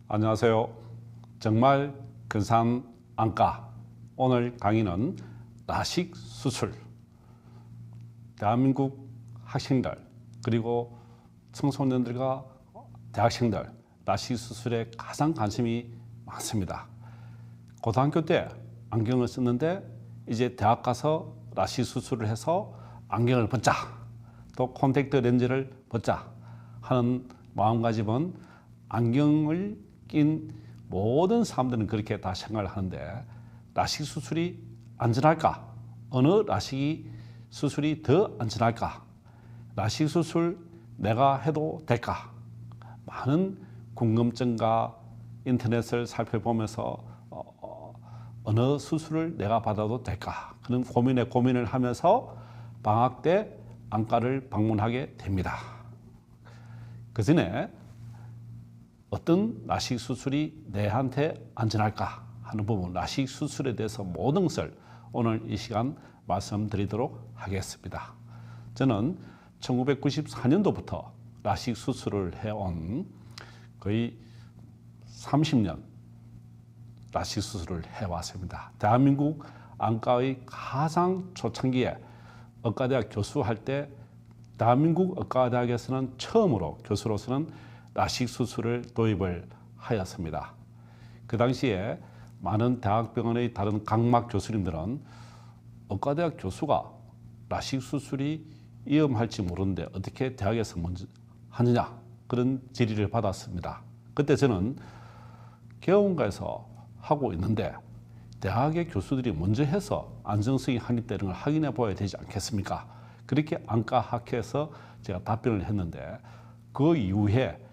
안녕하세요. 정말 근사한 안과. 오늘 강의는 라식 수술. 대한민국 학생들 그리고 청소년들과 대학생들 라식 수술에 가장 관심이 많습니다. 고등학교 때 안경을 썼는데 이제 대학 가서 라식 수술을 해서 안경을 벗자, 또 콘택트 렌즈를 벗자 하는 마음가짐은 안경을 낀 모든 사람들은 그렇게 다 생각을 하는데, 라식 수술이 안전할까? 어느 라식 수술이 더 안전할까? 라식 수술 내가 해도 될까? 많은 궁금증과 인터넷을 살펴보면서 어느 수술을 내가 받아도 될까? 그런 고민을 하면서 방학 때 안과를 방문하게 됩니다. 그 전에 어떤 라식 수술이 내한테 안전할까 하는 부분, 라식 수술에 대해서 모든 것을 오늘 이 시간 말씀드리도록 하겠습니다. 저는 1994년도부터 라식 수술을 해온 거의 30년 라식 수술을 해왔습니다. 대한민국 안과의 가장 초창기에 의과대학 교수할 때 대한민국 의과대학에서는 처음으로 교수로서는 라식 수술을 도입을 하였습니다. 그 당시에 많은 대학병원의 다른 각막 교수님들은 의과대학 교수가 라식 수술이 위험할지 모르는데 어떻게 대학에서 먼저 하느냐, 그런 질의를 받았습니다. 그때 저는 개원가에서 하고 있는데 대학의 교수들이 먼저 해서 안정성이 확립되는 걸 확인해 보아야 되지 않겠습니까? 그렇게 안과학회에서 제가 답변을 했는데, 그 이후에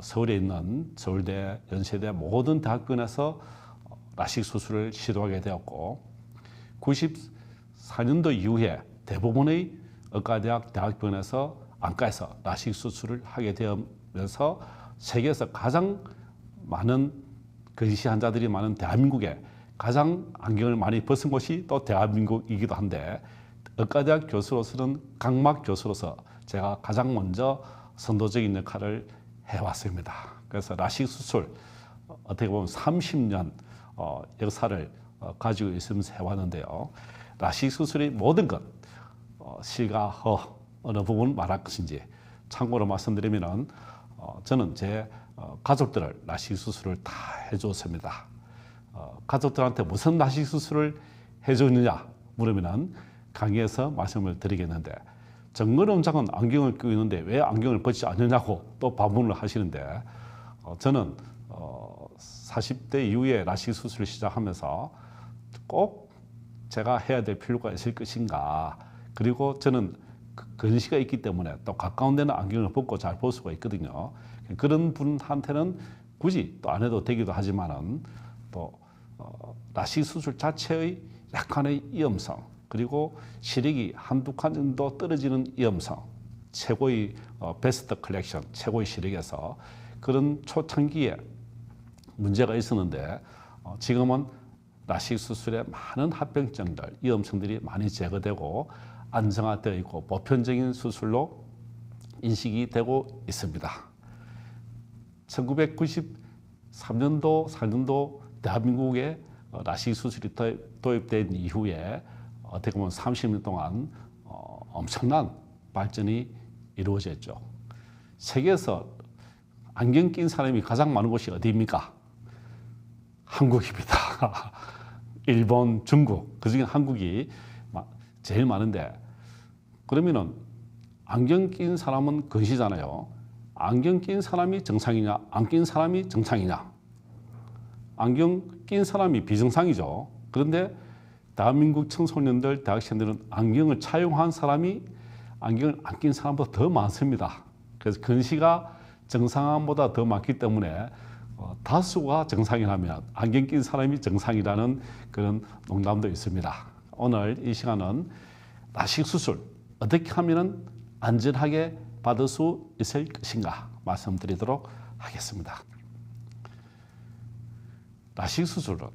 서울에 있는 서울대, 연세대 모든 대학병원에서 라식 수술을 시도하게 되었고, 94년도 이후에 대부분의 의과대학 대학병원에서 안과에서 라식 수술을 하게 되면서 세계에서 가장 많은 근시 환자들이 많은 대한민국에 가장 안경을 많이 벗은 곳이 또 대한민국이기도 한데, 의과대학 교수로서는 각막 교수로서 제가 가장 먼저 선도적인 역할을 해왔습니다. 그래서 라식 수술 어떻게 보면 30년 역사를 가지고 있으면서 해왔는데요. 라식 수술의 모든 것, 실과 허, 어느 부분 말할 것인지 참고로 말씀드리면, 저는 제 가족들을 라식 수술을 다 해주었습니다. 가족들한테 무슨 라식 수술을 해줬느냐 물으면 강의에서 말씀을 드리겠는데, 정근 원장은 안경을 끼고 있는데 왜 안경을 벗지 않느냐고 또 반문을 하시는데, 저는 40대 이후에 라식 수술을 시작하면서 꼭 제가 해야 될 필요가 있을 것인가, 그리고 저는 근시가 있기 때문에 또 가까운 데는 안경을 벗고 잘 볼 수가 있거든요. 그런 분한테는 굳이 또 안 해도 되기도 하지만은, 또 라식 수술 자체의 약간의 위험성, 그리고 시력이 한두 칸 정도 떨어지는 위험성, 최고의 베스트 컬렉션, 최고의 시력에서 그런 초창기에 문제가 있었는데, 지금은 라식 수술의 많은 합병증들, 위험성들이 많이 제거되고 안정화되어 있고 보편적인 수술로 인식이 되고 있습니다. 1993년도, 4년도 대한민국에 라식 수술이 도입된 이후에 어떻게 보면 30년 동안 엄청난 발전이 이루어졌죠. 세계에서 안경 낀 사람이 가장 많은 곳이 어디입니까? 한국입니다. 일본, 중국, 그중에 한국이 제일 많은데, 그러면은 안경 낀 사람은 근시잖아요. 안경 낀 사람이 정상이냐, 안 낀 사람이 정상이냐? 안경 낀 사람이 비정상이죠. 그런데 대한민국 청소년들, 대학생들은 안경을 착용한 사람이 안경을 안 낀 사람보다 더 많습니다. 그래서 근시가 정상보다 더 많기 때문에 다수가 정상이라면 안경 낀 사람이 정상이라는 그런 농담도 있습니다. 오늘 이 시간은 라식 수술 어떻게 하면 안전하게 받을 수 있을 것인가 말씀드리도록 하겠습니다. 라식 수술은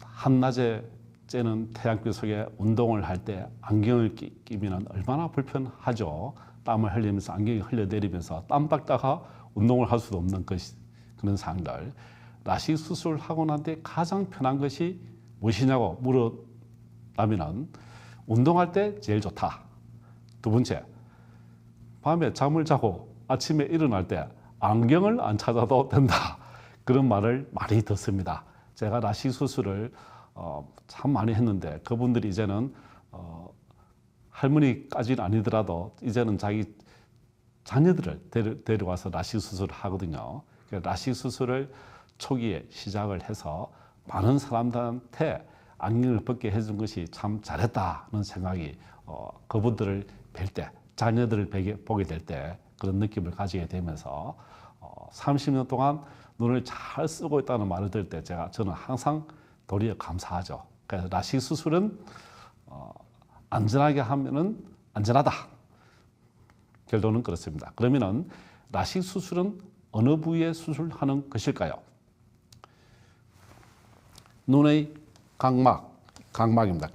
한낮에 쬐는 태양빛 속에 운동을 할 때 안경을 끼면 얼마나 불편하죠. 땀을 흘리면서 안경이 흘러내리면서 땀 닦다가 운동을 할 수도 없는 것이 그런 사항들. 라식 수술을 하고 난 뒤에 가장 편한 것이 무엇이냐고 물었다면은 운동할 때 제일 좋다. 두 번째, 밤에 잠을 자고 아침에 일어날 때 안경을 안 찾아도 된다. 그런 말을 많이 듣습니다. 제가 라식 수술을 참 많이 했는데 그분들이 이제는 할머니까지는 아니더라도 이제는 자기 자녀들을 데려와서 라식 수술을 하거든요. 라식 수술을 초기에 시작을 해서 많은 사람들한테 안경을 벗게 해준 것이 참 잘했다는 생각이 그분들을 뵐 때, 자녀들을 보게 될 때 그런 느낌을 가지게 되면서 30년 동안 눈을 잘 쓰고 있다는 말을 들을 때 저는 항상 도리어 감사하죠. 그래서 라식 수술은 안전하게 하면은 안전하다. 결론은 그렇습니다. 그러면은 라식 수술은 어느 부위에 수술하는 것일까요? 눈의 각막입니다.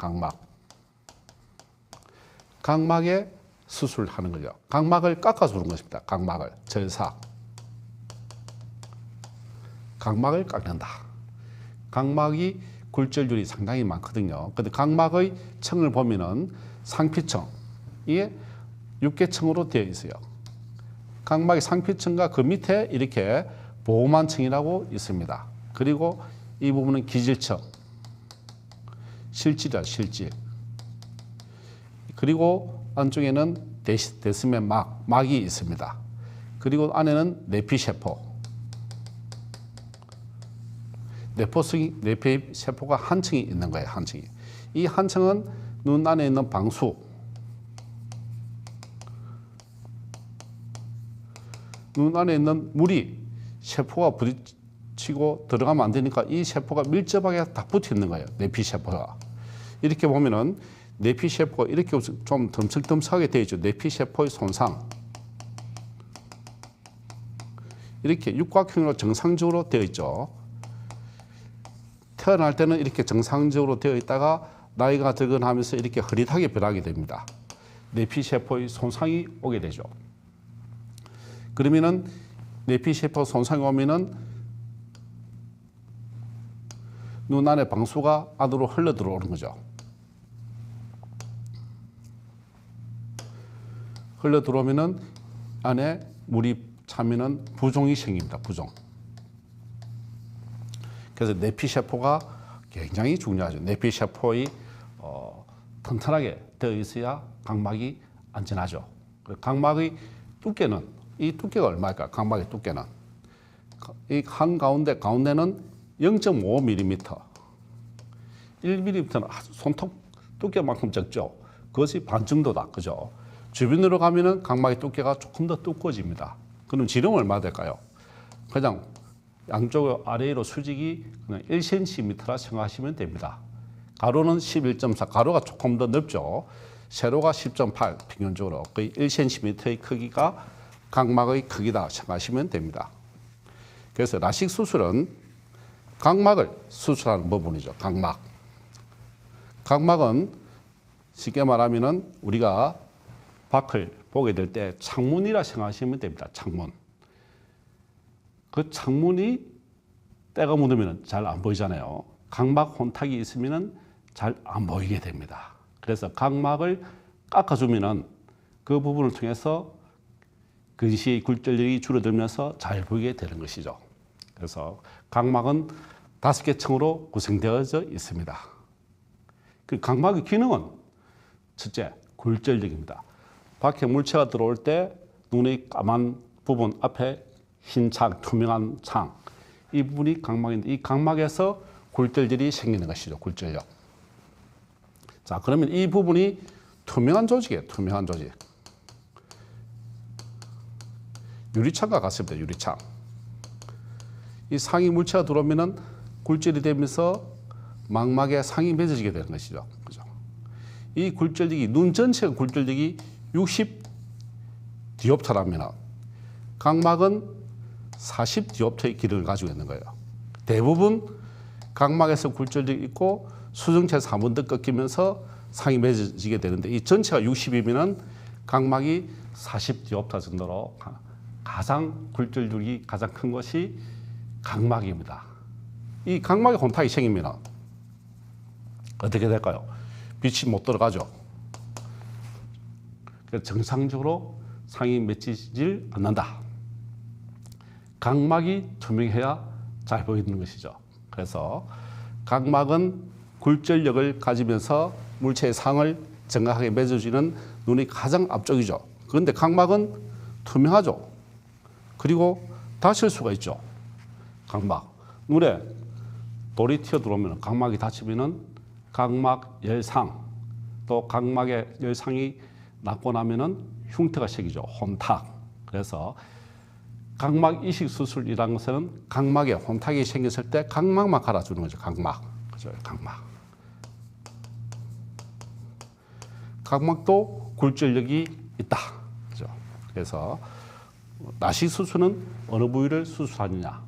각막에 수술하는 거죠. 각막을 깎아주는 것입니다. 각막을 절삭. 각막을 깎는다. 각막이 굴절률이 상당히 많거든요. 근데 각막의 층을 보면은 상피층, 이게 육개층으로 되어 있어요. 각막의 상피층과 그 밑에 이렇게 보호만층이라고 있습니다. 그리고 이 부분은 기질층, 실질이야, 실질. 그리고 안쪽에는 대스면 막이 있습니다. 그리고 안에는 내피세포. 내피세포가 한 층이 있는 거예요, 한 층이. 이 한 층은 눈 안에 있는 방수, 눈 안에 있는 물이 세포가 부딪히고 들어가면 안 되니까 이 세포가 밀접하게 다 붙어 있는 거예요, 내피세포가. 이렇게 보면은 내피세포가 이렇게 좀 덤석덤석하게 되어 있죠. 내피세포의 손상. 이렇게 육각형으로 정상적으로 되어 있죠. 태어날 때는 이렇게 정상적으로 되어 있다가 나이가 들어가면서 이렇게 흐릿하게 변하게 됩니다. 내피세포의 손상이 오게 되죠. 그러면은 내피세포 손상이 오면은 눈 안에 방수가 안으로 흘러 들어오는 거죠. 흘러 들어오면은 안에 물이 차면은 부종이 생깁니다. 부종. 그래서 내피세포가 굉장히 중요하죠. 내피세포의 튼튼하게 되어 있어야 각막이 안전하죠. 각막의 두께는, 이 두께가 얼마일까? 각막의 두께는 이 가운데는 0.5mm, 1mm는 손톱 두께만큼 적죠. 그것이 반 정도다, 그죠? 주변으로 가면은 각막의 두께가 조금 더 두꺼워집니다. 그럼 지름은 얼마 될까요? 그냥 양쪽 아래로 수직이 그냥 1cm라 생각하시면 됩니다. 가로는 11.4, 가로가 조금 더 넓죠. 세로가 10.8, 평균적으로 거의 1cm의 크기가 각막의 크기다 생각하시면 됩니다. 그래서 라식 수술은 각막을 수술하는 부분이죠. 각막은 쉽게 말하면은 우리가 밖을 보게 될 때 창문이라 생각하시면 됩니다. 창문. 그 창문이 때가 묻으면 잘 안 보이잖아요. 각막 혼탁이 있으면 잘 안 보이게 됩니다. 그래서 각막을 깎아주면 그 부분을 통해서 근시의 굴절력이 줄어들면서 잘 보이게 되는 것이죠. 그래서 각막은 5개 층으로 구성되어져 있습니다. 그 각막의 기능은 첫째, 굴절력입니다. 밖에 물체가 들어올 때 눈의 까만 부분 앞에 흰 창, 투명한 창, 이 부분이 각막인데 이 각막에서 굴절들이 생기는 것이죠. 굴절력. 자, 그러면 이 부분이 투명한 조직이에요. 투명한 조직. 유리창과 같습니다. 유리창. 이 상이 물체가 들어오면은 굴절이 되면서 망막에 상이 맺어지게 되는 것이죠. 그죠? 이 굴절력이, 눈 전체의 굴절력이 60 디옵터라면 각막은 40 디옵터의 길이를 가지고 있는 거예요. 대부분 각막에서 굴절력이 있고 수정체에서 한 번 더 꺾이면서 상이 맺어지게 되는데 이 전체가 60이면 각막이 40 디옵터 정도로 가장 굴절력이 가장 큰 것이 각막입니다. 이 각막에 혼탁이 생기면 어떻게 될까요? 빛이 못 들어가죠. 정상적으로 상이 맺히질 않는다. 각막이 투명해야 잘 보이는 것이죠. 그래서 각막은 굴절력을 가지면서 물체의 상을 정확하게 맺어주는 눈이 가장 앞쪽이죠. 그런데 각막은 투명하죠. 그리고 다칠 수가 있죠. 각막. 눈에 돌이 튀어 들어오면 각막이 다치면은 각막 열상, 또 각막의 열상이 낫고 나면은 흉터가 생기죠. 혼탁. 그래서 각막 이식 수술이라는 것은 각막에 혼탁이 생겼을 때 각막만 갈아주는 거죠. 각막. 그죠? 각막. 각막도 굴절력이 있다. 그죠? 그래서 라식 수술은 어느 부위를 수술하느냐?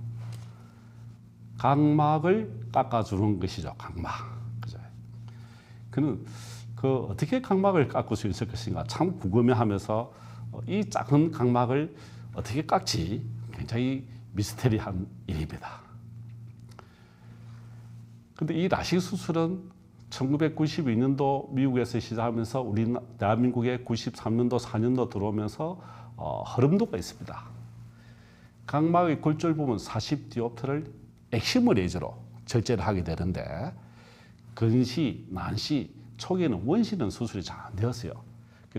각막을 깎아주는 것이죠. 각막. 그죠? 그는 어떻게 각막을 깎을 수 있을 것인가 참 궁금해하면서 이 작은 각막을 어떻게 깎지 굉장히 미스테리한 일입니다. 근데 이 라식 수술은 1992년도 미국에서 시작하면서 우리 대한민국에 93년도 4년도 들어오면서 흐름도가 있습니다. 각막의 골절 부분 40디옵트를 엑시머 레이저로 절제를 하게 되는데 근시, 난시, 초기에는 원시는 수술이 잘 안 되었어요.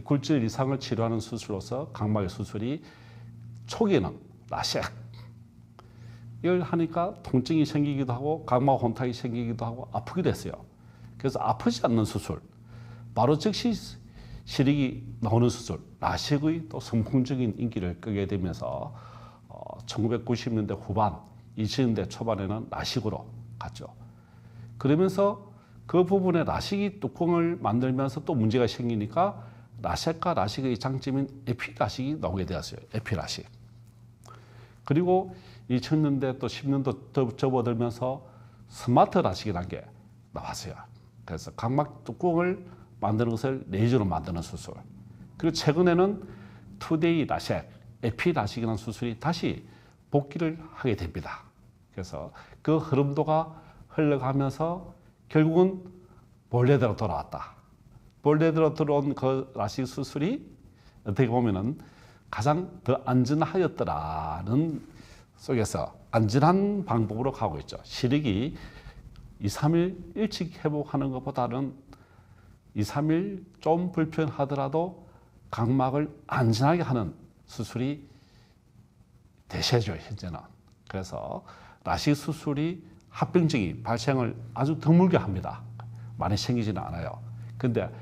골절 이상을 치료하는 수술로서 각막의 수술이 초기에는 라섹 이걸 하니까 통증이 생기기도 하고 각막 혼탁이 생기기도 하고 아프기도 했어요. 그래서 아프지 않는 수술, 바로 즉시 시력이 나오는 수술, 라섹의 또 선풍적인 인기를 끄게 되면서 1990년대 후반, 2000년대 초반에는 라식으로 갔죠. 그러면서 그 부분에 라식이 뚜껑을 만들면서 또 문제가 생기니까 라섹과 라식의 장점인 에피라식이 나오게 되었어요. 에피라식. 그리고 2000년대 또 10년도 접어들면서 스마트 라식이라는 게 나왔어요. 그래서 각막 뚜껑을 만드는 것을 레이저로 만드는 수술. 그리고 최근에는 투데이 라섹, 에피라식이라는 수술이 다시 복귀를 하게 됩니다. 그래서 그 흐름도가 흘러가면서 결국은 본래대로 돌아왔다. 본래대로 들어온 그 라식 수술이 어떻게 보면은 가장 더 안전하였더라는 속에서 안전한 방법으로 가고 있죠. 시력이 2, 3일 일찍 회복하는 것보다는 2, 3일 좀 불편하더라도 각막을 안전하게 하는 수술이 대세죠, 현재는. 그래서 라식 수술이 합병증이 발생을 아주 드물게 합니다. 많이 생기지는 않아요. 근데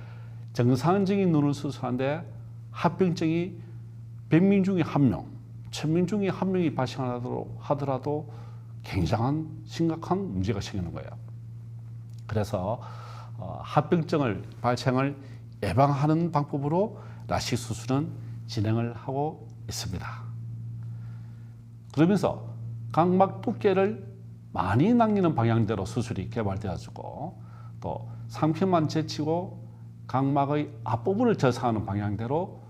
정상적인 눈을 수술하는데 합병증이 100명 중에 1명, 1000명 중에 1명이 발생하더라도 굉장한 심각한 문제가 생기는 거예요. 그래서 합병증을 발생을 예방하는 방법으로 라식 수술은 진행을 하고 있습니다. 그러면서 각막 두께를 많이 남기는 방향대로 수술이 개발되어지고 또 상편만 제치고 각막의 앞부분을 저상하는 방향대로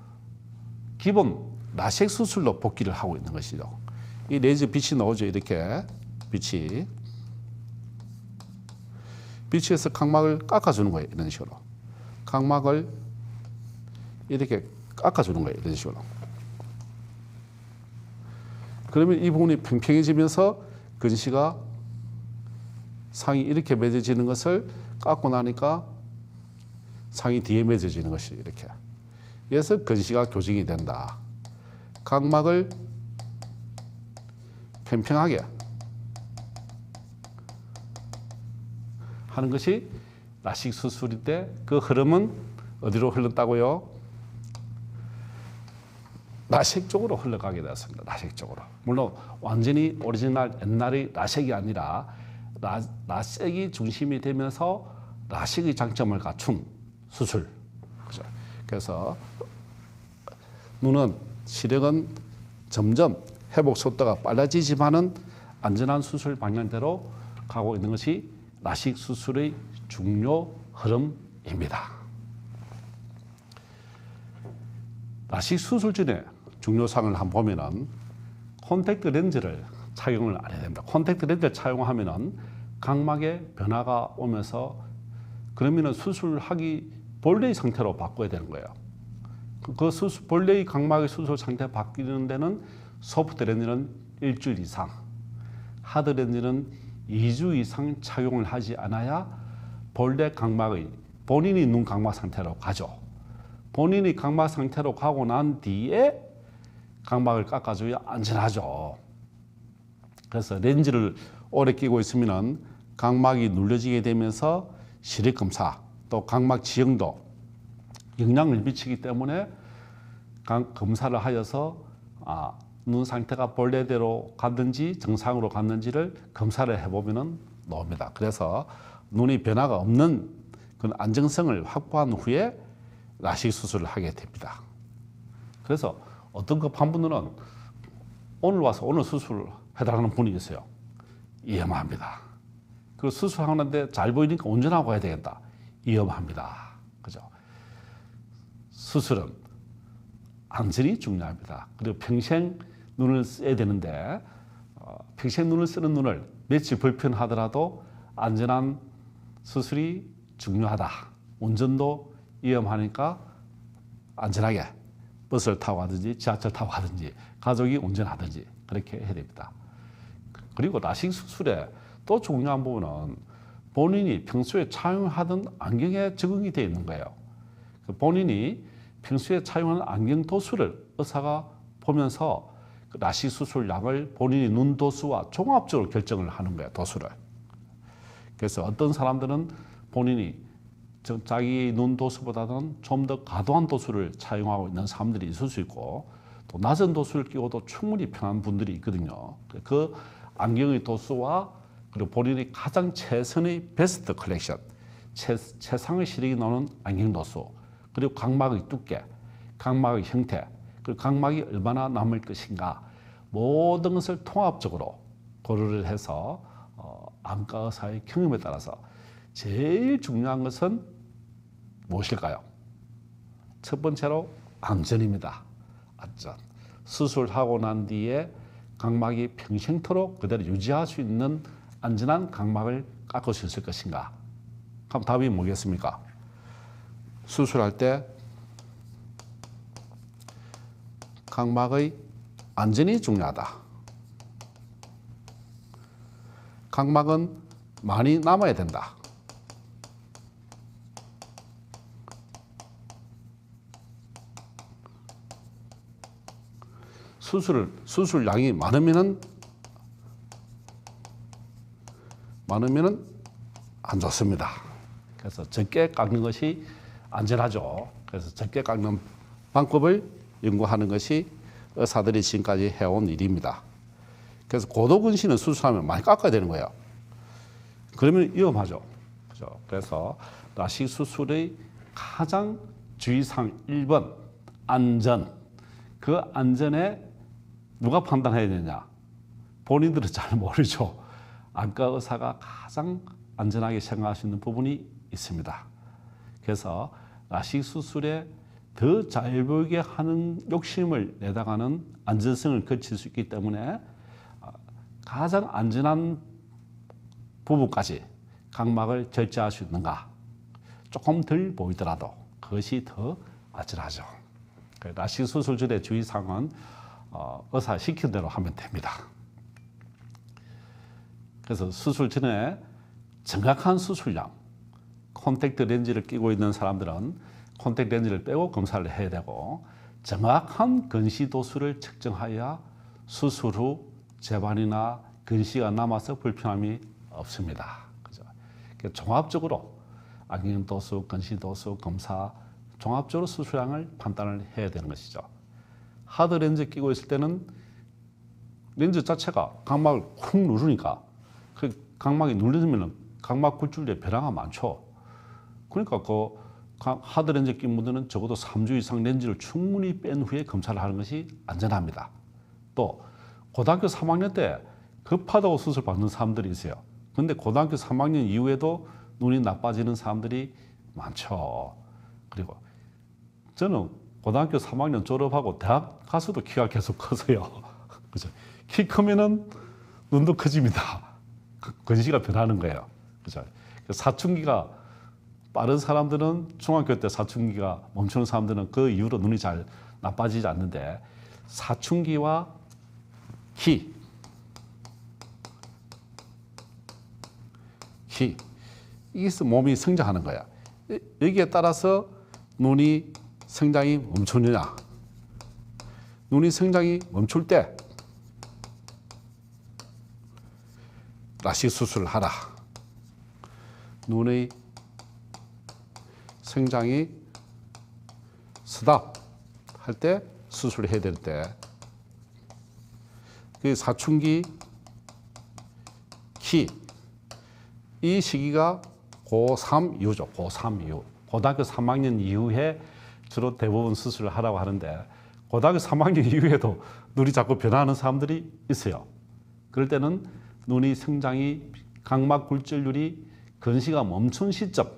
기본 라섹 수술로 복귀를 하고 있는 것이죠. 이 레이저 빛이 나오죠. 이렇게 빛에서 각막을 깎아주는 거예요. 이런 식으로 각막을 이렇게 깎아주는 거예요. 이런 식으로. 그러면 이 부분이 평평해지면서 근시가 상이 이렇게 맺어지는 것을 깎고 나니까 상이 뒤에 맺어지는 것이 이렇게. 그래서 근시가 교정이 된다. 각막을 평평하게 하는 것이 라식 수술인데 그 흐름은 어디로 흘렀다고요? 라섹 쪽으로 흘러가게 되었습니다. 라섹 쪽으로. 물론 완전히 오리지널 옛날의 라섹이 아니라 라섹이 중심이 되면서 라식의 장점을 갖춘 수술. 그죠? 그래서 눈은 시력은 점점 회복 속도가 빨라지지만은 안전한 수술 방향대로 가고 있는 것이 라식 수술의 중요 흐름입니다. 라식 수술 전에 중요사항을 한번 보면은 콘택트 렌즈를 착용을 안 해야 됩니다. 콘택트 렌즈를 착용하면은 각막에 변화가 오면서 그러면은 수술하기 본래의 상태로 바꿔야 되는 거예요. 그 수술, 본래의 각막의 수술 상태 바뀌는 데는 소프트 렌즈는 일주일 이상, 하드 렌즈는 2주 이상 착용을 하지 않아야 본래 각막의 본인이 눈 각막 상태로 가죠. 본인이 각막 상태로 가고 난 뒤에 각막을 깎아줘야 안전하죠. 그래서 렌즈를 오래 끼고 있으면 각막이 눌려지게 되면서 시력 검사 또 각막 지형도 영향을 미치기 때문에 검사를 하여서 눈 상태가 본래대로 갔는지 정상으로 갔는지를 검사를 해보면 나옵니다. 그래서 눈의 변화가 없는 그런 안정성을 확보한 후에 라식 수술을 하게 됩니다. 그래서 어떤 급한 분들은 오늘 와서 오늘 수술 해달라는 분이 있어요. 위험합니다. 그 수술하는데 잘 보이니까 운전하고 해야 되겠다. 위험합니다. 그죠? 수술은 안전이 중요합니다. 그리고 평생 눈을 써야 되는데 평생 눈을 쓰는 눈을 며칠 불편하더라도 안전한 수술이 중요하다. 운전도 위험하니까 안전하게 버스를 타고 가든지 지하철 타고 가든지 가족이 운전하든지 그렇게 해야 됩니다. 그리고 라식 수술에 또 중요한 부분은 본인이 평소에 착용하던 안경에 적응이 되어 있는 거예요. 본인이 평소에 착용하는 안경 도수를 의사가 보면서 라식 수술약을 본인이 눈 도수와 종합적으로 결정을 하는 거예요. 도수를. 그래서 어떤 사람들은 본인이 자기 눈 도수보다는 좀 더 과도한 도수를 착용하고 있는 사람들이 있을 수 있고 또 낮은 도수를 끼고도 충분히 편한 분들이 있거든요. 그 안경의 도수와 그리고 본인이 가장 최선의 베스트 컬렉션, 최상의 시력이 나오는 안경 도수, 그리고 각막의 두께, 각막의 형태, 그리고 각막이 얼마나 남을 것인가 모든 것을 통합적으로 고려를 해서 안과 의사의 경험에 따라서 제일 중요한 것은 무엇일까요? 첫 번째로 안전입니다. 안전. 수술하고 난 뒤에 각막이 평생토록 그대로 유지할 수 있는 안전한 각막을 깎을 수 있을 것인가? 그럼 답이 뭐겠습니까? 수술할 때 각막의 안전이 중요하다. 각막은 많이 남아야 된다. 수술량이 많으면은 안 좋습니다. 그래서 적게 깎는 것이 안전하죠. 그래서 적게 깎는 방법을 연구하는 것이 의사들이 지금까지 해온 일입니다. 그래서 고도근시는 수술하면 많이 깎아야 되는 거예요. 그러면 위험하죠. 그죠? 그래서 라식 수술의 가장 주의사항 1번 안전. 그 안전에 누가 판단해야 되냐? 본인들은 잘 모르죠. 안과 의사가 가장 안전하게 생각할 수 있는 부분이 있습니다. 그래서 라식 수술에 더 잘 보이게 하는 욕심을 내다가는 안전성을 거칠 수 있기 때문에 가장 안전한 부분까지 각막을 절제할 수 있는가? 조금 덜 보이더라도 그것이 더 안전하죠. 라식 수술 전의 주의사항은 의사 시킨 대로 하면 됩니다. 그래서 수술 전에 정확한 수술량, 콘택트 렌즈를 끼고 있는 사람들은 콘택트 렌즈를 빼고 검사를 해야 되고 정확한 근시 도수를 측정하여야 수술 후 재반이나 근시가 남아서 불편함이 없습니다. 그죠? 종합적으로 안경 도수, 근시 도수, 검사 종합적으로 수술량을 판단을 해야 되는 것이죠. 하드 렌즈 끼고 있을 때는 렌즈 자체가 각막을 쿵 누르니까 그 각막이 눌리면 각막 굴절에 변화가 많죠. 그러니까 그 하드 렌즈 낀 분들은 적어도 3주 이상 렌즈를 충분히 뺀 후에 검사를 하는 것이 안전합니다. 또 고등학교 3학년 때 급하다고 수술 받는 사람들이 있어요. 근데 고등학교 3학년 이후에도 눈이 나빠지는 사람들이 많죠. 그리고 저는 고등학교 3학년 졸업하고 대학 가서도 키가 계속 커서요. 그죠? 키 크면은 눈도 커집니다. 근시가 변하는 거예요. 그죠? 사춘기가 빠른 사람들은 중학교 때 사춘기가 멈추는 사람들은 그 이후로 눈이 잘 나빠지지 않는데 사춘기와 키 이게 몸이 성장하는 거야. 여기에 따라서 눈이 성장이 멈추느냐. 눈이 성장이 멈출 때 라식 수술을 하라. 눈의 성장이 스탑 할 때 수술을 해야 될 때 그 사춘기 키 이 시기가 고3 이후죠. 고3 이후. 고등학교 3학년 이후에 주로 대부분 수술을 하라고 하는데 고등학교 3학년 이후에도 눈이 자꾸 변하는 사람들이 있어요. 그럴 때는 눈이 성장이 각막 굴절률이 근시가 멈춘 시점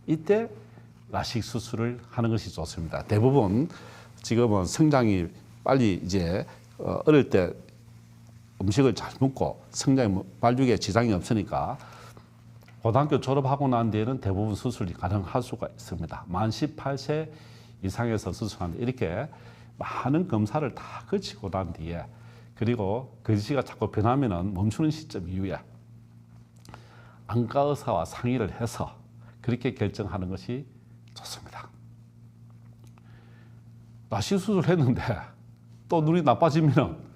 이때 라식 수술을 하는 것이 좋습니다. 대부분 지금은 성장이 빨리 이제 어릴 때 음식을 잘 먹고 성장 발육에 지장이 없으니까 고등학교 졸업하고 난 뒤에는 대부분 수술이 가능할 수가 있습니다. 만 18세 이상에서 수술하는데 이렇게 많은 검사를 다 거치고 난 뒤에 그리고 근시가 자꾸 변하면은 멈추는 시점 이후에 안과 의사와 상의를 해서 그렇게 결정하는 것이 좋습니다. 라식 수술했는데 또 눈이 나빠지면은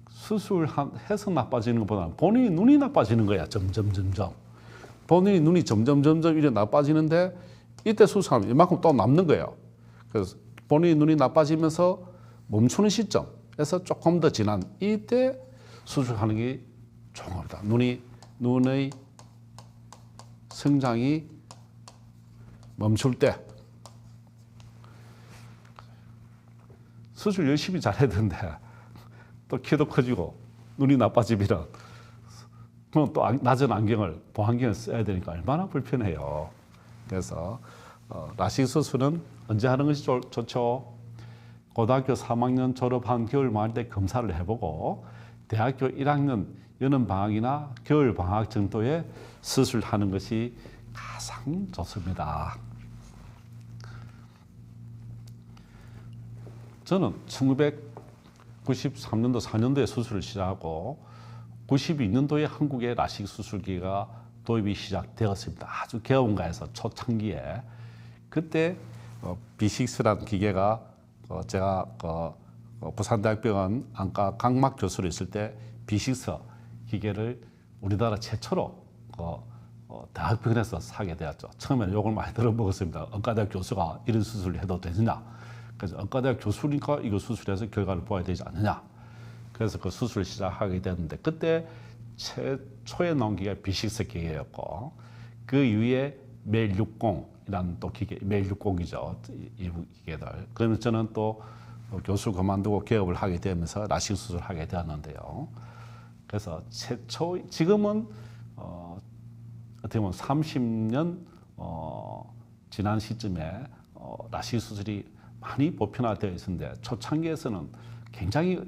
수술해서 나빠지는 것보다는 본인이 눈이 나빠지는 거야. 점점. 본인이 눈이 점점 이렇게 나빠지는데 이때 수술하면 이만큼 또 남는 거예요. 그래서 본인이 눈이 나빠지면서 멈추는 시점에서 조금 더 지난 이때 수술하는 게 좋은 겁니다. 눈의 성장이 멈출 때 수술 열심히 잘해야 되는데 또 키도 커지고 눈이 나빠지면 그럼 또 낮은 안경을 보안경을 써야 되니까 얼마나 불편해요. 그래서 라식 수술은 언제 하는 것이 좋죠? 고등학교 3학년 졸업한 겨울 방학 때 검사를 해보고 대학교 1학년 여름 방학이나 겨울 방학 정도에 수술하는 것이 가장 좋습니다. 저는 1993년도 4년도에 수술을 시작하고 92년도에 한국에 라식 수술기가 도입이 시작되었습니다. 아주 개원가에서 초창기에 그때 B6라는 기계가 제가 부산대학병원 안과 각막 교수로 있을 때 B6 기계를 우리나라 최초로 대학병원에서 사게 되었죠. 처음에는 욕을 많이 들어먹었습니다. 의과대학 교수가 이런 수술을 해도 되느냐. 그래서 의과대학 교수니까 이거 수술해서 결과를 보아야 되지 않느냐. 그래서 그 수술을 시작하게 됐는데 그때 최초에 나온 기계가 B6 기계였고 그 이후에 메일 60이라는 또 기계, 메일 60이죠. 이 기계들. 그러면 저는 또 교수 그만두고 개업을 하게 되면서 라식 수술을 하게 되었는데요. 그래서 지금은 어떻게 보면 30년 지난 시점에 라식 수술이 많이 보편화되어 있었는데 초창기에서는 굉장히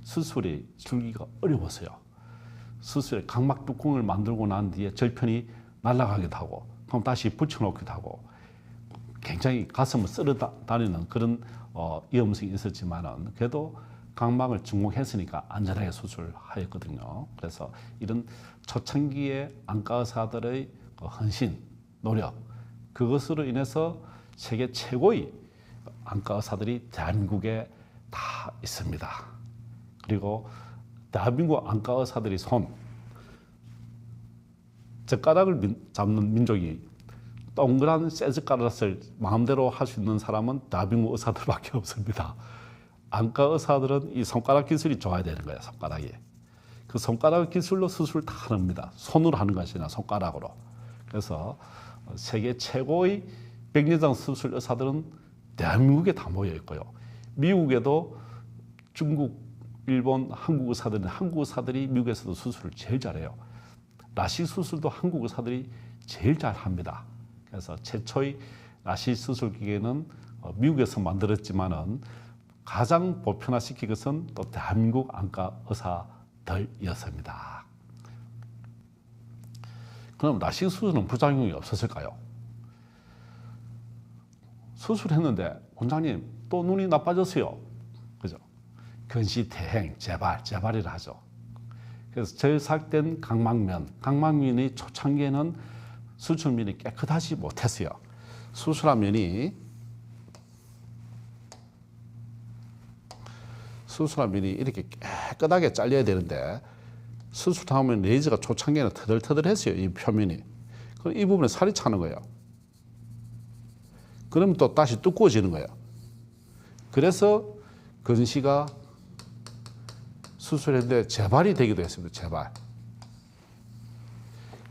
수술이 줄기가 어려웠어요. 수술에 각막 뚜껑을 만들고 난 뒤에 절편이 날아가기도 하고 그럼 다시 붙여놓기도 하고 굉장히 가슴을 쓸어 다니는 그런 위험성이 있었지만은 그래도 각막을 증폭했으니까 안전하게 수술하였거든요. 그래서 이런 초창기의 안과 의사들의 헌신, 노력 그것으로 인해서 세계 최고의 안과 의사들이 대한민국에 다 있습니다. 그리고 대한민국 안과 의사들이 젓가락을 잡는 민족이 동그란 쇠젓가락을 마음대로 할 수 있는 사람은 대한민국 의사들밖에 없습니다. 안과 의사들은 이 손가락 기술이 좋아야 되는 거예요. 손가락이. 그 손가락 기술로 수술을 다 합니다. 손으로 하는 것이 아니라 손가락으로. 그래서 세계 최고의 백내장 수술 의사들은 대한민국에 다 모여 있고요. 미국에도 중국, 일본, 한국 의사들이 미국에서도 수술을 제일 잘해요. 라식 수술도 한국 의사들이 제일 잘합니다. 그래서 최초의 라식 수술 기계는 미국에서 만들었지만은 가장 보편화시킨 것은 또 대한민국 안과 의사들 덜이었습니다. 그럼 라식 수술은 부작용이 없었을까요? 수술했는데 원장님 또 눈이 나빠졌어요. 그죠? 근시대행, 재발이라 하죠. 그래서 절삭된 각막면이 초창기에는 수술면이 깨끗하지 못했어요. 수술한 면이 이렇게 깨끗하게 잘려야 되는데 수술하면 레이저가 초창기에는 터들터들했어요. 이 표면이. 그럼 이 부분에 살이 차는 거예요. 그러면 또 다시 두꺼워지는 거예요. 그래서 근시가 수술했는데 재발이 되기도 했습니다. 재발.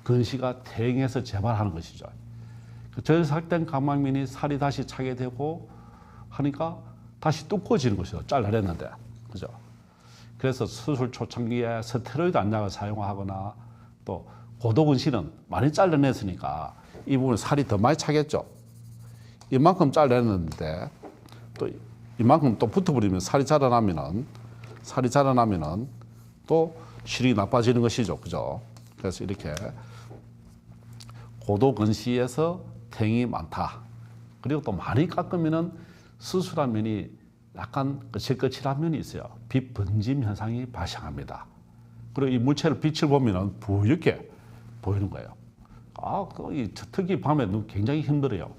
근시가 퇴행해서 재발하는 것이죠. 절삭된 각막면이 살이 다시 차게 되고 하니까 다시 두꺼워지는 것이죠. 잘라냈는데. 그죠? 그래서 수술 초창기에 스테로이드 안약을 사용하거나 또 고도근시는 많이 잘라냈으니까 이 부분 살이 더 많이 차겠죠. 이만큼 잘라냈는데 또 이만큼 또 붙어버리면 살이 자라나면은 또 실이 나빠지는 것이죠. 그죠? 그래서 이렇게 고도근시에서 퇴행이 많다. 그리고 또 많이 깎으면은 수술한 면이 약간 거칠거칠한 면이 있어요. 빛 번짐 현상이 발생합니다. 그리고 이 물체를 빛을 보면은 부옇게 보이는 거예요. 특히 밤에 눈 굉장히 힘들어요.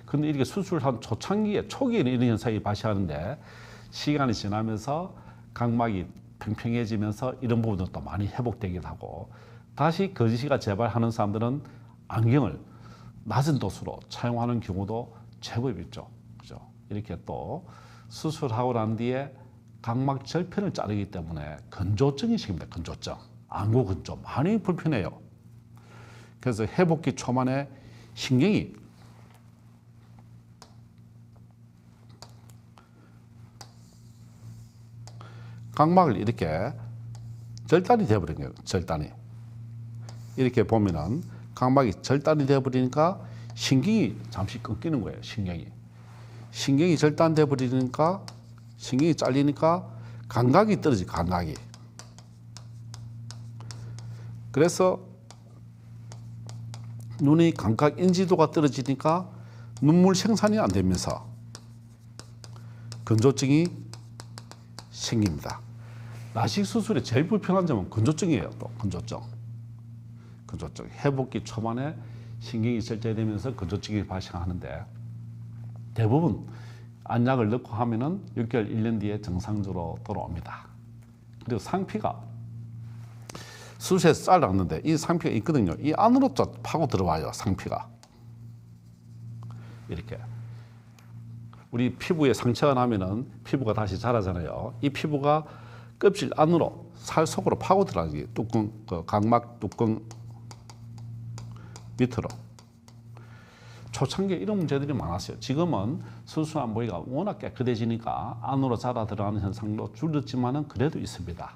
근데 이렇게 수술한 초기에는 이런 현상이 발생하는데 시간이 지나면서 각막이 평평해지면서 이런 부분도 또 많이 회복되기도 하고 다시 근시가 재발하는 사람들은 안경을 낮은 도수로 사용하는 경우도 제법 있죠. 그죠? 이렇게 또 수술하고 난 뒤에 각막 절편을 자르기 때문에 건조증이 생깁니다. 건조증. 안구 건조 많이 불편해요. 그래서 회복기 초반에 신경이 각막을 이렇게 절단이 되어버린 거예요. 절단이. 이렇게 보면은 각막이 절단이 되어버리니까 신경이 잠시 끊기는 거예요. 신경이 절단돼 버리니까 신경이 잘리니까 감각이 떨어지. 감각이. 그래서 눈의 감각 인지도가 떨어지니까 눈물 생산이 안 되면서 건조증이 생깁니다. 라식 수술의 제일 불편한 점은 건조증이에요. 또 건조증. 회복기 초반에 신경이 절제되면서 건조증이 발생하는데 대부분 안약을 넣고 하면은 6개월, 1년 뒤에 정상적으로 돌아옵니다. 그리고 상피가 수술에서 잘랐는데 이 상피가 있거든요. 이 안으로 파고 들어와요. 상피가. 이렇게. 우리 피부에 상처가 나면은 피부가 다시 자라잖아요. 이 피부가 껍질 안으로 살 속으로 파고 들어가는 게 뚜껑, 각막 뚜껑 밑으로. 초창기에 이런 문제들이 많았어요. 지금은 수술한 부위가 워낙 깨끗해지니까 안으로 자라 들어가는 현상도 줄었지만은 그래도 있습니다.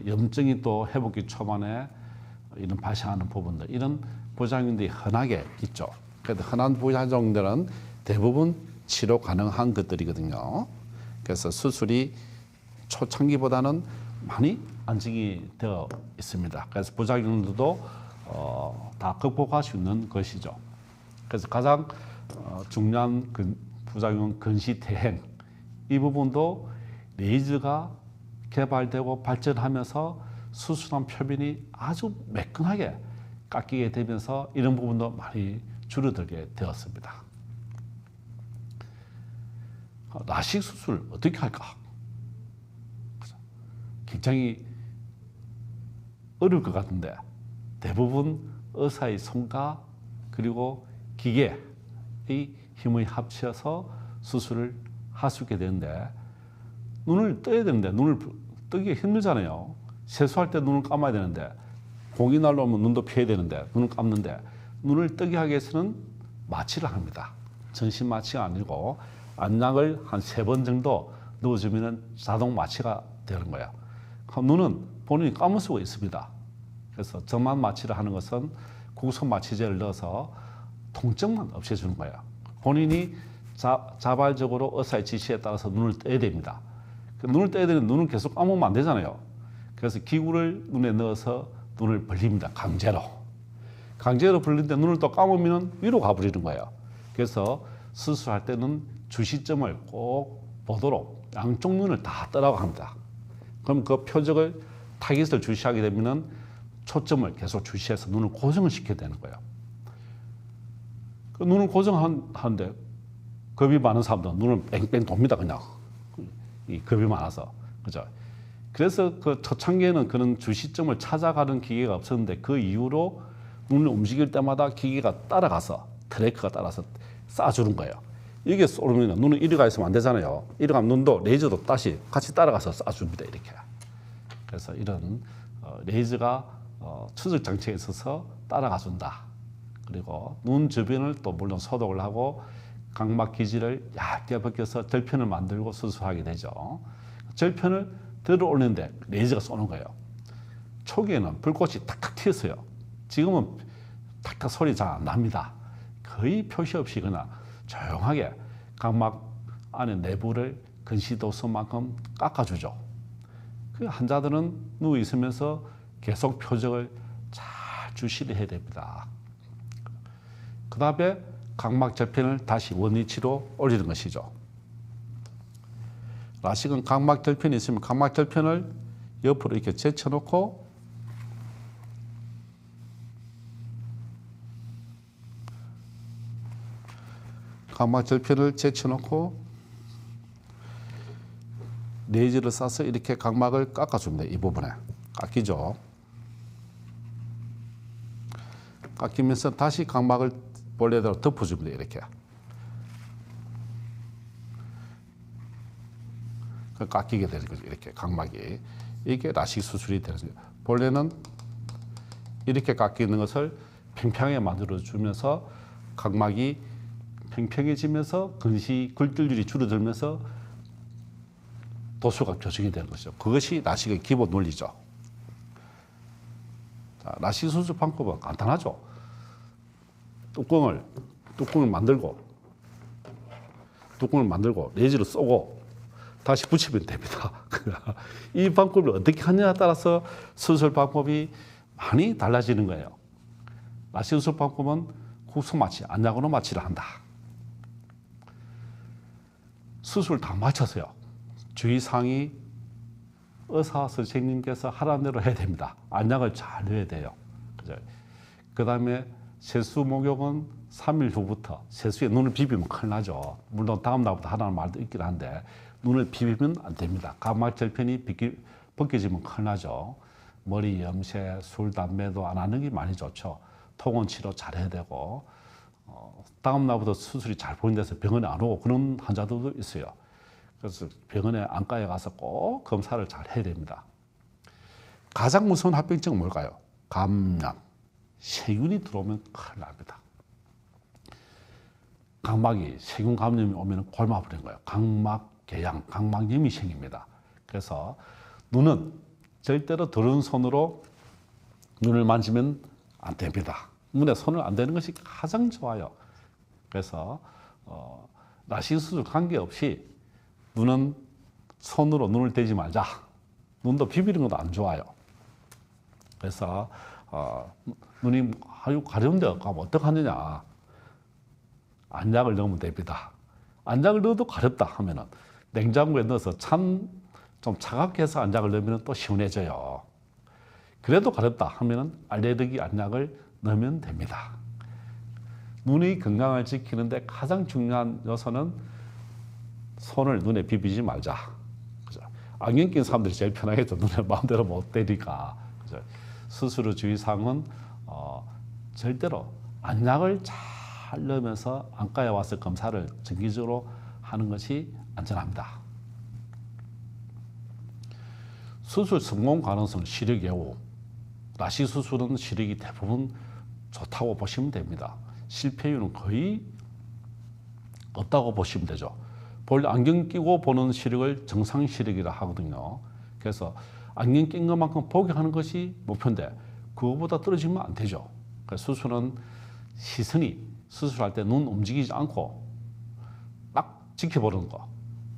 염증이 또 회복기 초반에 이런 발생하는 부분들, 이런 부작용들이 흔하게 있죠. 그래도 흔한 부작용들은 대부분 치료 가능한 것들이거든요. 그래서 수술이 초창기보다는 많이 안정이 되어 있습니다. 그래서 부작용들도 다 극복할 수 있는 것이죠. 그래서 가장 중요한 부작용은 근시퇴행. 이 부분도 레이저가 개발되고 발전하면서 수술한 표면이 아주 매끈하게 깎이게 되면서 이런 부분도 많이 줄어들게 되었습니다. 라식 수술 어떻게 할까? 굉장히 어려울 것 같은데 대부분 의사의 손과 그리고 기계의 힘을 합쳐서 수술을 할 수 있게 되는데 눈을 떠야 되는데 눈을 뜨기 힘들잖아요. 세수할 때 눈을 감아야 되는데 공이 날라오면 눈도 피해야 되는데 눈을 감는데 눈을 뜨게 하기 위해서는 마취를 합니다. 전신 마취가 아니고 안약을 한 3번 정도 넣어주면 자동 마취가 되는 거예요. 눈은 본인이 감을 수가 있습니다. 그래서 점막 마취를 하는 것은 국소 마취제를 넣어서 통증만 없애주는 거예요. 본인이 자발적으로 의사의 지시에 따라서 눈을 떼야 됩니다. 눈을 떼야 되는데 눈을 계속 감으면 안 되잖아요. 그래서 기구를 눈에 넣어서 눈을 벌립니다. 강제로. 강제로 벌리는데 눈을 또 감으면 위로 가버리는 거예요. 그래서 수술할 때는 주시점을 꼭 보도록 양쪽 눈을 다 뜨라고 합니다. 그럼 그 표적을 타깃을 주시하게 되면은 초점을 계속 주시해서 눈을 고정을 시켜야 되는 거예요. 그 눈을 고정하는데 겁이 많은 사람들은 눈을 뺑뺑 돕니다. 그냥 이 겁이 많아서. 그죠? 그래서 그 초창기에는 그런 주시점을 찾아가는 기계가 없었는데 그 이후로 눈을 움직일 때마다 기계가 따라가서 트래커가 따라서 쏴주는 거예요. 이게 쏘면 눈은 이리 가 있으면 안 되잖아요. 이리 가면 눈도 레이저도 다시 같이 따라가서 쏴줍니다. 이렇게. 그래서 이런 레이저가 추적 장치에 있어서 따라가 준다. 그리고 눈 주변을 또 물론 소독을 하고 각막 기지를 얇게 벗겨서 절편을 만들고 수술하게 되죠. 절편을 들어 올리는데 레이저가 쏘는 거예요. 초기에는 불꽃이 탁탁 튀었어요. 지금은 탁탁 소리 잘 안 납니다. 거의 표시 없이 그냥 조용하게 각막 안에 내부를 근시도수만큼 깎아주죠. 그 환자들은 누워 있으면서 계속 표적을 잘 주시를 해야 됩니다. 그 다음에 각막 절편을 다시 원위치로 올리는 것이죠. 라식은 각막 절편이 있으면 각막 절편을 옆으로 이렇게 제쳐놓고 각막 절편을 제쳐놓고 레이저를 쏴서 이렇게 각막을 깎아줍니다. 이 부분에 깎이죠. 깎이면서 다시 각막을 본래대로 덮어줍니다. 이렇게 깎이게 되는 거죠. 이렇게 각막이 이게 라식 수술이 되는 거죠. 본래는 이렇게 깎이는 것을 평평하게 만들어주면서 각막이 평평해지면서 근시 굴절률이 줄어들면서 도수가 교정이 되는 것이죠. 그것이 라식의 기본 논리죠. 자, 라식 수술 방법은 간단하죠. 뚜껑을 만들고 레이저를 쏘고 다시 붙이면 됩니다. 이 방법을 어떻게 하느냐에 따라서 수술 방법이 많이 달라지는 거예요. 라식 수술 방법은 국소 마취, 안약으로 마취를 한다. 수술 다 마쳤어요. 주의사항이 의사 선생님께서 하라는 대로 해야 됩니다. 안약을 잘 넣어야 돼요. 그 다음에 세수 목욕은 3일 후부터 세수에 눈을 비비면 큰일 나죠. 물론 다음 날부터 하라는 말도 있긴 한데 눈을 비비면 안 됩니다. 각막 절편이 벗겨지면 큰일 나죠. 머리 염색, 술, 담배도 안 하는 게 많이 좋죠. 통원 치료 잘 해야 되고 다음 날부터 수술이 잘 보이는 데서 병원에 안 오고 그런 환자들도 있어요. 그래서 병원에 안과에 가서 꼭 검사를 잘 해야 됩니다. 가장 무서운 합병증은 뭘까요? 감염. 세균이 들어오면 큰일 납니다. 각막이 세균 감염이 오면 골마버리는 거예요. 각막 궤양, 각막염이 생깁니다. 그래서 눈은 절대로 더러운 손으로 눈을 만지면 안 됩니다. 눈에 손을 안 대는 것이 가장 좋아요. 그래서 라식 수술 관계없이 눈은 손으로 눈을 대지 말자. 눈도 비비는 것도 안 좋아요. 그래서 눈이 아유 가려운데 가면 어떡하느냐. 안약을 넣으면 됩니다. 안약을 넣어도 가렵다 하면은 냉장고에 넣어서 좀 차갑게 해서 안약을 넣으면 또 시원해져요. 그래도 가렵다 하면은 알레르기 안약을 넣으면 됩니다. 눈의 건강을 지키는데 가장 중요한 요소는 손을 눈에 비비지 말자. 그죠? 안경 낀 사람들이 제일 편하겠죠. 눈에 마음대로 못 대니까. 그죠? 수술 후 주의사항은 절대로 안약을 잘 넣으면서 안과에 와서 검사를 정기적으로 하는 것이 안전합니다. 수술 성공 가능성 시력 여부. 라식 수술은 시력이 대부분 좋다고 보시면 됩니다. 실패율은 거의 없다고 보시면 되죠. 본래 안경 끼고 보는 시력을 정상 시력이라 하거든요. 그래서 안경 낀 것만큼 보게 하는 것이 목표인데 그거보다 떨어지면 안 되죠. 그래서 수술은 시선이 수술할 때 눈 움직이지 않고 딱 지켜보는 거.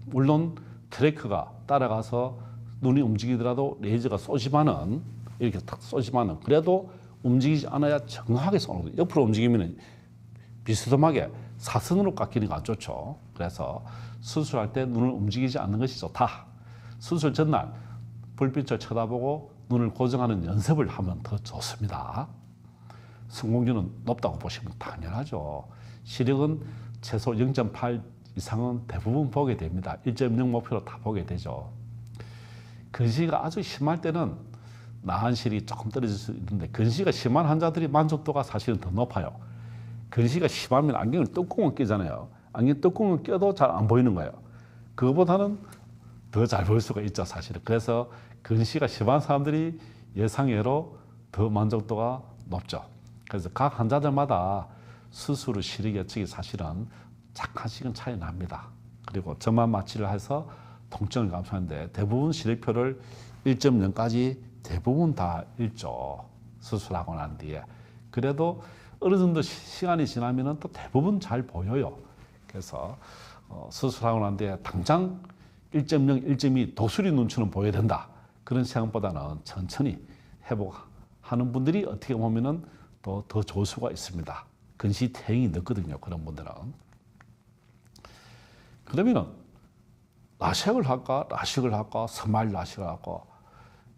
물론 트래커가 따라가서 눈이 움직이더라도 레이저가 쏘지만은 이렇게 탁 쏘지만은 그래도 움직이지 않아야 정확하게 쏘는 거예요. 옆으로 움직이면 비스듬하게 사선으로 깎이는 거 안 좋죠. 그래서 수술할 때 눈을 움직이지 않는 것이 좋다. 수술 전날 불빛을 쳐다보고 눈을 고정하는 연습을 하면 더 좋습니다. 성공률은 높다고 보시면 당연하죠. 시력은 최소 0.8 이상은 대부분 보게 됩니다. 1.0 목표로 다 보게 되죠. 근시가 아주 심할 때는 나한실이 조금 떨어질 수 있는데 근시가 심한 환자들이 만족도가 사실은 더 높아요. 근시가 심하면 안경을 뚜껑을 끼잖아요. 안경 뚜껑을 껴도 잘 안 보이는 거예요. 그거보다는 더 잘 보일 수가 있죠, 사실은. 그래서 근시가 심한 사람들이 예상외로 더 만족도가 높죠. 그래서 각 환자들마다 수술 후 시력 예측이 사실은 약간씩은 차이 납니다. 그리고 점만 마취를 해서 통증을 감소하는데 대부분 시력표를 1.0까지 대부분 다 읽죠. 수술하고 난 뒤에. 그래도 어느 정도 시간이 지나면 또 대부분 잘 보여요. 그래서 수술하고 난 뒤에 당장 1.0, 1.2 도수리 눈치는 보여야 된다. 그런 생각보다는 천천히 회복하는 분들이 어떻게 보면은 또 더 좋을 수가 있습니다. 근시 퇴행이 늦거든요. 그런 분들은. 그러면은 라섹을 할까, 라식을 할까, 스마일 라식을 할까.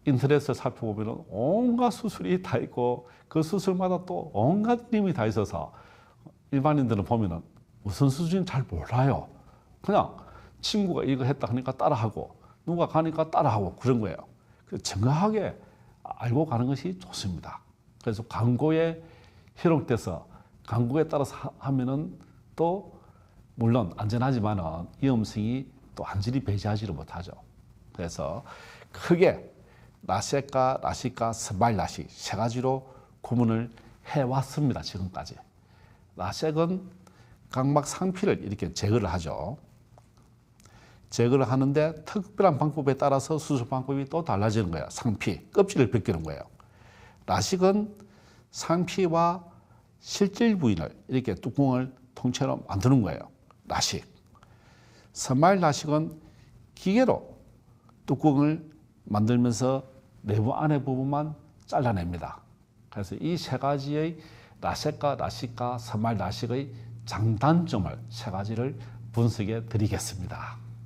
인터넷을 살펴보면 온갖 수술이 다 있고 그 수술마다 또 온갖 이름이 다 있어서 일반인들은 보면은 무슨 수술인지 잘 몰라요. 그냥 친구가 이거 했다 하니까 따라하고 누가 가니까 따라하고 그런 거예요. 정확하게 알고 가는 것이 좋습니다. 그래서 광고에 희롱돼서 광고에 따라서 하면은 또 물론 안전하지만은 위험성이 또 완전히 배제하지를 못하죠. 그래서 크게 라섹과 라식과 스마일 라식 세 가지로 구분을 해왔습니다. 지금까지. 라섹은 각막 상피를 이렇게 제거를 하죠. 제거를 하는데 특별한 방법에 따라서 수술 방법이 또 달라지는 거예요. 상피, 껍질을 벗기는 거예요. 라식은 상피와 실질 부위를 이렇게 뚜껑을 통째로 만드는 거예요. 라식. 스마일 라식은 기계로 뚜껑을 만들면서 내부 안의 부분만 잘라냅니다. 그래서 이 세 가지의 라섹과 라식과 스마일 라식의 장단점을 세 가지를 분석해 드리겠습니다.